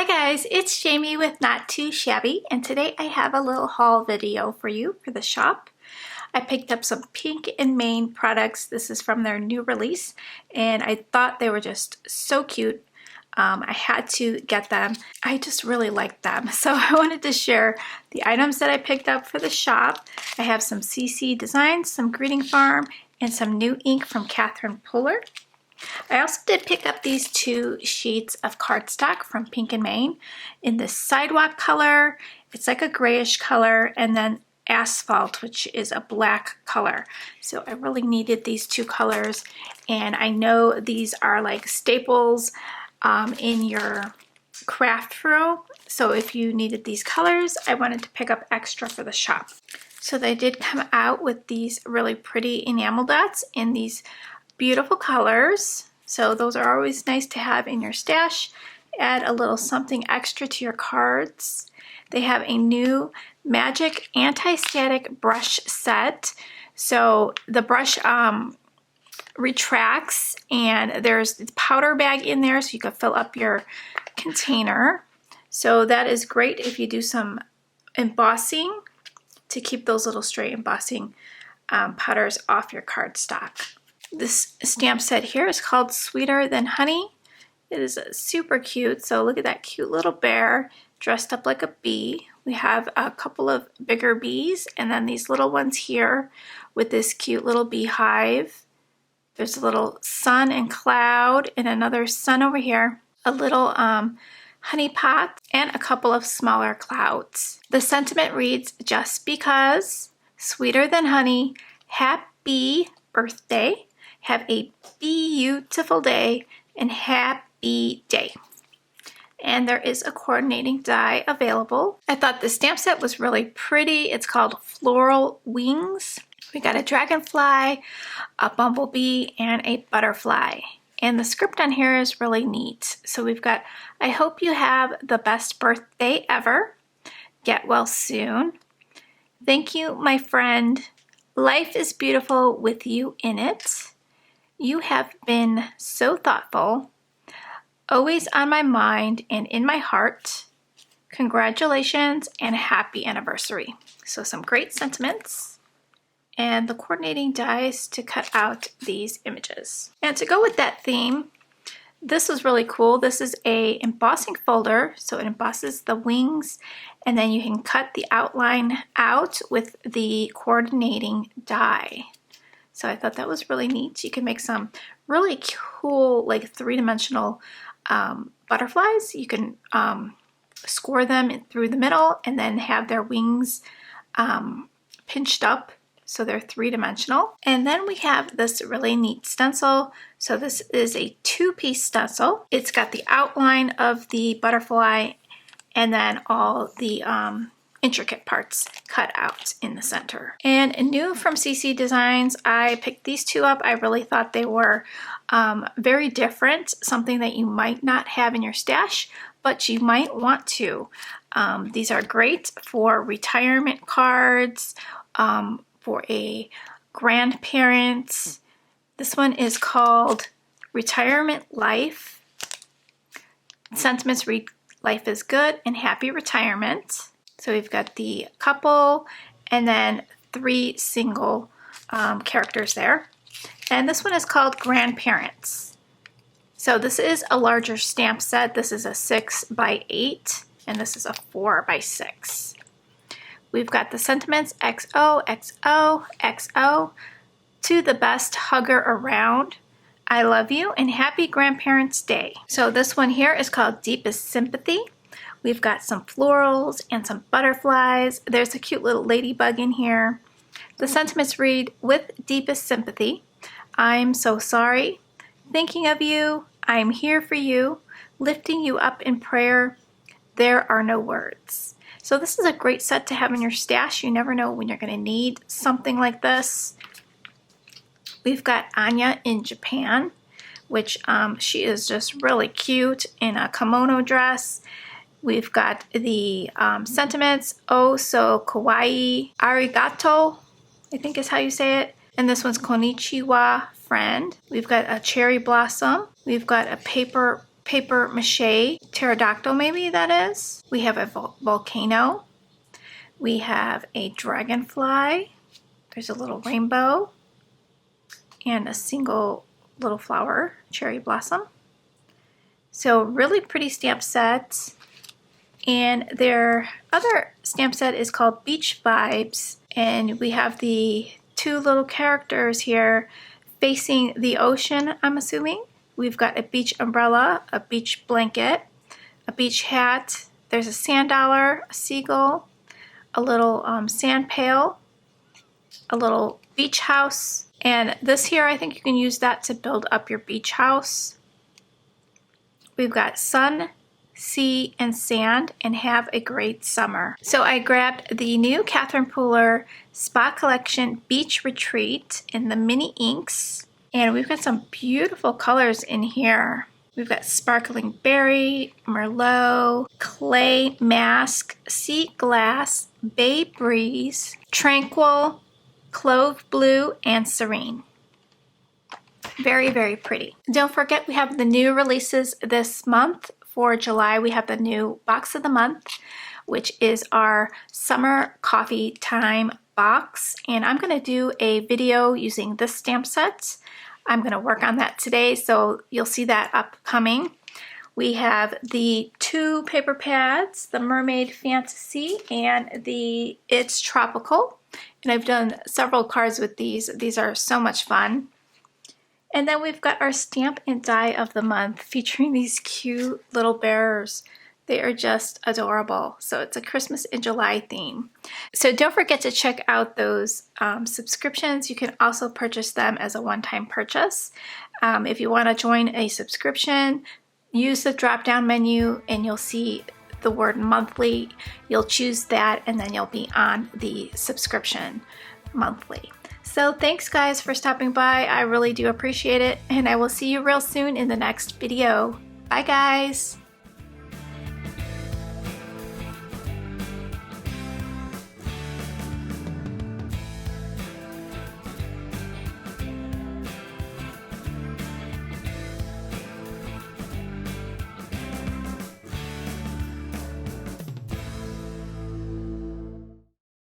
Hi guys, it's Jamie with Not Too Shabby, and today I have a little haul video for you for the shop. I picked up some Pink and Main products. This is from their new release, and I thought they were just so cute. I had to get them. I just really liked them, so I wanted to share the items that I picked up for the shop. I have some CC Designs, some Greeting Farm, and some new ink from Catherine Puller. I also did pick up these two sheets of cardstock from Pink and Main in this sidewalk color. It's like a grayish color, and then asphalt, which is a black color. So I really needed these two colors, and I know these are like staples in your craft room. So if you needed these colors, I wanted to pick up extra for the shop. So they did come out with these really pretty enamel dots in these beautiful colors. So those are always nice to have in your stash. Add a little something extra to your cards. They have a new Magic Anti-Static Brush set. So the brush retracts, and there's a powder bag in there so you can fill up your container. So that is great if you do some embossing to keep those little stray embossing powders off your cardstock. This stamp set here is called Sweeter Than Honey. It is super cute. So look at that cute little bear dressed up like a bee. We have a couple of bigger bees, and then these little ones here with this cute little beehive. There's a little sun and cloud, and another sun over here. A little honey pot, and a couple of smaller clouds. The sentiment reads, just because, sweeter than honey, happy birthday. Have a beautiful day, and happy day. And there is a coordinating die available. I thought the stamp set was really pretty. It's called Floral Wings. We got a dragonfly, a bumblebee, and a butterfly. And the script on here is really neat. So we've got, I hope you have the best birthday ever. Get well soon. Thank you, my friend. Life is beautiful with you in it. You have been so thoughtful, always on my mind and in my heart. Congratulations and happy anniversary. So some great sentiments, and the coordinating dies to cut out these images. And to go with that theme, this was really cool. This is a embossing folder, so it embosses the wings, and then you can cut the outline out with the coordinating die. So I thought that was really neat. You can make some really cool, like three-dimensional butterflies. You can score them through the middle and then have their wings pinched up so they're three-dimensional. And then we have this really neat stencil. So this is a two-piece stencil. It's got the outline of the butterfly and then all the intricate parts cut out in the center. And new from CC Designs, I picked these two up. I really thought they were very different, something that you might not have in your stash, but you might want to. These are great for retirement cards, for a grandparent. This one is called Retirement Life. Sentiments read, life is good and happy retirement. So we've got the couple and then three single characters there. And this one is called Grandparents. So this is a larger stamp set. This is a 6x8 and this is a 4x6. We've got the sentiments XO, XO, XO. To the best hugger around. I love you and happy Grandparents' Day. So this one here is called Deepest Sympathy. We've got some florals and some butterflies. There's a cute little ladybug in here. The sentiments read, with deepest sympathy, I'm so sorry. Thinking of you, I'm here for you. Lifting you up in prayer, there are no words. So this is a great set to have in your stash. You never know when you're going to need something like this. We've got Anya in Japan, which she is just really cute in a kimono dress. We've got the sentiments, oh so kawaii, arigato, I think is how you say it. And this one's konnichiwa, friend. We've got a cherry blossom. We've got a paper paper mache pterodactyl, maybe that is. We have a volcano. We have a dragonfly. There's a little rainbow and a single little flower, cherry blossom. So really pretty stamp sets. And their other stamp set is called Beach Vibes. And we have the two little characters here facing the ocean, I'm assuming. We've got a beach umbrella, a beach blanket, a beach hat. There's a sand dollar, a seagull, a little sand pail, a little beach house. And this here, I think you can use that to build up your beach house. We've got sun, sea, and sand, and have a great summer. So I grabbed the new Catherine Pooler Spa Collection Beach Retreat in the mini inks, and we've got some beautiful colors in here. We've got Sparkling Berry, Merlot, Clay Mask, Sea Glass, Bay Breeze, Tranquil, Clove Blue, and Serene. Very, very pretty. Don't forget, we have the new releases this month. For July, we have the new box of the month, which is our summer coffee time box. And I'm going to do a video using this stamp set. I'm going to work on that today, so you'll see that upcoming. We have the two paper pads, the Mermaid Fantasy and the It's Tropical. And I've done several cards with these. These are so much fun. And then we've got our stamp and die of the month featuring these cute little bears. They are just adorable. So it's a Christmas in July theme. So don't forget to check out those subscriptions. You can also purchase them as a one-time purchase. If you want to join a subscription, use the drop-down menu and you'll see the word monthly. You'll choose that and then you'll be on the subscription monthly. So thanks guys for stopping by. I really do appreciate it, and I will see you real soon in the next video. Bye guys.